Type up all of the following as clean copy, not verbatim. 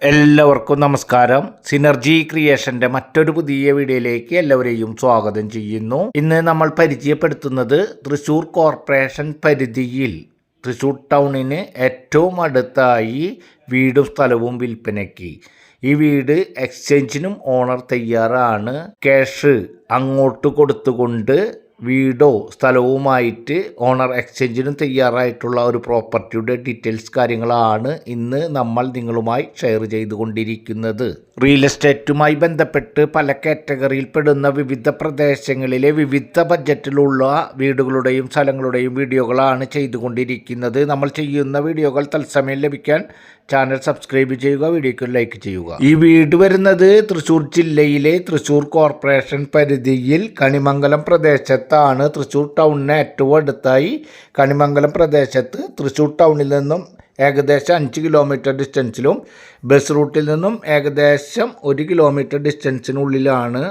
എല്ലാവർക്കും നമസ്കാരം. സിനർജി ക്രിയേഷന്റെ മറ്റൊരു പുതിയ വീഡിയോയിലേക്ക് എല്ലാവരെയും സ്വാഗതം ചെയ്യുന്നു. ഇന്ന് നമ്മൾ പരിചയപ്പെടുത്തുന്നത് തൃശ്ശൂർ കോർപ്പറേഷൻ പരിധിയിൽ തൃശ്ശൂർ ടൗണിന് ഏറ്റവും അടുത്തായി വീടും സ്ഥലവും വിൽപ്പനയ്ക്ക്. ഈ വീട് എക്സ്ചേഞ്ചിനും ഓണർ തയ്യാറാണ്. ക്യാഷ് അങ്ങോട്ട് കൊടുത്തുകൊണ്ട് വീടോ സ്ഥലവുമായിട്ട് ഓണർ എക്സ്ചേഞ്ചിനും തയ്യാറായിട്ടുള്ള ഒരു പ്രോപ്പർട്ടിയുടെ ഡീറ്റെയിൽസ് കാര്യങ്ങളാണ് ഇന്ന് നമ്മൾ നിങ്ങളുമായി ഷെയർ ചെയ്തുകൊണ്ടിരിക്കുന്നത്. റിയൽ എസ്റ്റേറ്റുമായി ബന്ധപ്പെട്ട് പല കാറ്റഗറിയിൽ പെടുന്ന വിവിധ പ്രദേശങ്ങളിലെ വിവിധ ബഡ്ജറ്റിലുള്ള വീടുകളുടെയും സ്ഥലങ്ങളുടെയും വീഡിയോകളാണ് ചെയ്തുകൊണ്ടിരിക്കുന്നത്. നമ്മൾ ചെയ്യുന്ന വീഡിയോകൾ തത്സമയം ലഭിക്കാൻ ചാനൽ സബ്സ്ക്രൈബ് ചെയ്യുക, വീഡിയോക്ക് ലൈക്ക് ചെയ്യുക. ഈ വീട് വരുന്നത് തൃശ്ശൂർ ജില്ലയിലെ തൃശ്ശൂർ കോർപ്പറേഷൻ പരിധിയിൽ കണിമംഗലം പ്രദേശത്താണ്. തൃശ്ശൂർ ടൗണിന് ഏറ്റവും അടുത്തായി കണിമംഗലം പ്രദേശത്ത് തൃശ്ശൂർ ടൗണിൽ നിന്നും ഏകദേശം 5 കിലോമീറ്റർ ഡിസ്റ്റൻസിലും ബസ് റൂട്ടിൽ നിന്നും ഏകദേശം 1 കിലോമീറ്റർ ഡിസ്റ്റൻസിനുള്ളിലാണ്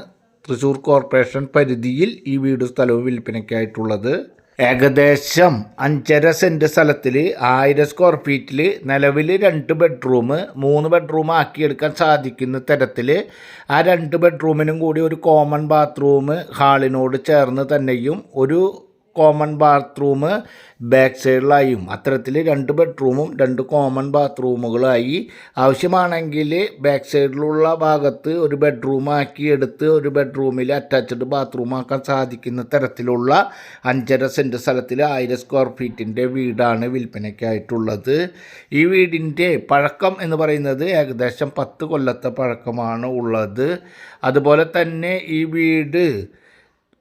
തൃശ്ശൂർ കോർപ്പറേഷൻ പരിധിയിൽ ഈ വീട് സ്ഥലവും വിൽപ്പനയ്ക്കായിട്ടുള്ളത്. ഏകദേശം 5.5 സെൻറ്റ് സ്ഥലത്തിൽ 1000 സ്ക്വയർ ഫീറ്റിൽ നിലവിൽ 2 ബെഡ്റൂം 3 ബെഡ്റൂം ആക്കിയെടുക്കാൻ സാധിക്കുന്ന തരത്തിൽ ആ 2 ബെഡ്റൂമിനും കൂടി ഒരു കോമൺ ബാത്റൂം ഹാളിനോട് ചേർന്ന് തന്നെയും ഒരു കോമൺ ബാത്റൂം ബാക്ക് സൈഡിലായും അത്തരത്തിൽ 2 ബെഡ്റൂമും 2 കോമൺ ബാത്റൂമുകളായി ആവശ്യമാണെങ്കിൽ ബാക്ക് സൈഡിലുള്ള ഭാഗത്ത് ഒരു ബെഡ്റൂമാക്കി എടുത്ത് ഒരു ബെഡ്റൂമിൽ അറ്റാച്ച്ഡ് ബാത്റൂമാക്കാൻ സാധിക്കുന്ന തരത്തിലുള്ള 5.5 സെൻറ്റ് സ്ഥലത്തിൽ 1000 സ്ക്വയർ ഫീറ്റിൻ്റെ വീടാണ് വിൽപ്പനയ്ക്കായിട്ടുള്ളത്. ഈ വീടിൻ്റെ പഴക്കം എന്ന് പറയുന്നത് ഏകദേശം 10 കൊല്ലത്തെ പഴക്കമാണ് ഉള്ളത്. അതുപോലെ തന്നെ ഈ വീട്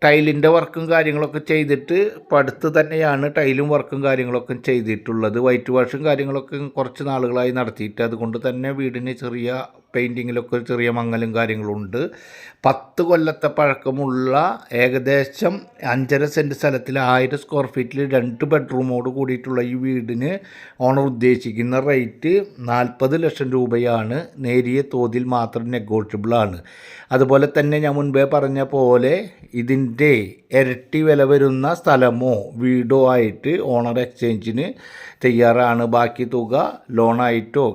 ടൈലിൻ്റെ വർക്കും കാര്യങ്ങളൊക്കെ ചെയ്തിട്ട് ഇപ്പോൾ അടുത്ത് തന്നെയാണ് ടൈലും വർക്കും കാര്യങ്ങളൊക്കെ ചെയ്തിട്ടുള്ളത്. വൈറ്റ് വാഷും കാര്യങ്ങളൊക്കെ കുറച്ച് നാളുകളായി നടത്തിയിട്ട് അതുകൊണ്ട് തന്നെ വീടിന് ചെറിയ പെയിൻറ്റിങ്ങിലൊക്കെ ചെറിയ മങ്ങലും കാര്യങ്ങളുണ്ട്. 10 കൊല്ലത്തെ പഴക്കമുള്ള ഏകദേശം 5.5 സെൻറ്റ് സ്ഥലത്തിൽ 1000 സ്ക്വയർ ഫീറ്റിൽ 2 ബെഡ്റൂമോട് കൂടിയിട്ടുള്ള ഈ വീടിന് ഓണർ ഉദ്ദേശിക്കുന്ന റേറ്റ് 40 ലക്ഷം രൂപയാണ്. നേരിയ തോതിൽ മാത്രം നെഗോഷ്യബിളാണ്. അതുപോലെ തന്നെ ഞാൻ മുൻപേ പറഞ്ഞ പോലെ ഇതിൻ്റെ ഇരട്ടി വില വരുന്ന സ്ഥലമോ വീടോ ആയിട്ട് ഓണർ എക്സ്ചേഞ്ചിന് തയ്യാറാണ്. ബാക്കി തുക ലോണായിട്ടോ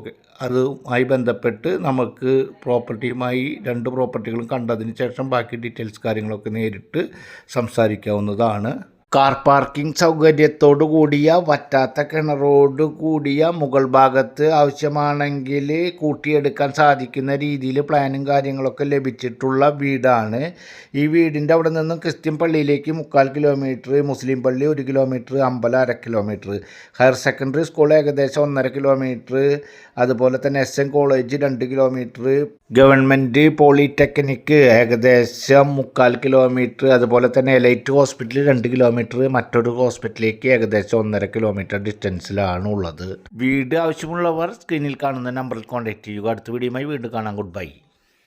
അതുമായി ബന്ധപ്പെട്ട് നമുക്ക് പ്രോപ്പർട്ടിയുമായി 2 പ്രോപ്പർട്ടികളും കണ്ടതിന് ശേഷം ബാക്കി ഡീറ്റെയിൽസ് കാര്യങ്ങളൊക്കെ നേരിട്ട് സംസാരിക്കാവുന്നതാണ്. കാർ പാർക്കിംഗ് സൗകര്യത്തോടു കൂടിയ വറ്റാത്ത കിണറോട് കൂടിയ മുകൾ ഭാഗത്ത് ആവശ്യമാണെങ്കിൽ കൂട്ടിയെടുക്കാൻ സാധിക്കുന്ന രീതിയിൽ പ്ലാനും കാര്യങ്ങളൊക്കെ ലഭിച്ചിട്ടുള്ള വീടാണ്. ഈ വീടിൻ്റെ അവിടെ നിന്നും ക്രിസ്ത്യൻ പള്ളിയിലേക്ക് 3/4 കിലോമീറ്റർ, മുസ്ലിം പള്ളി 1 കിലോമീറ്റർ, അമ്പലം 1/2 കിലോമീറ്റർ, ഹയർ സെക്കൻഡറി സ്കൂൾ ഏകദേശം 1.5 കിലോമീറ്റർ, അതുപോലെ തന്നെ SN college 2 kilometre, government polytechnic ഏകദേശം 3/4 കിലോമീറ്റർ, അതുപോലെ തന്നെ എലൈറ്റ് ഹോസ്പിറ്റൽ 2 കിലോമീറ്റർ, മറ്റൊരു ഹോസ്പിറ്റലിലേക്ക് ഏകദേശം 1.5 കിലോമീറ്റർ ഡിസ്റ്റൻസിലാണ് ഉള്ളത്. വീട് ആവശ്യമുള്ളവർ സ്ക്രീനിൽ കാണുന്ന നമ്പറിൽ കോൺടാക്ട് ചെയ്യുക. അടുത്ത വീഡിയോയുമായി വീണ്ടും കാണാം. Good bye.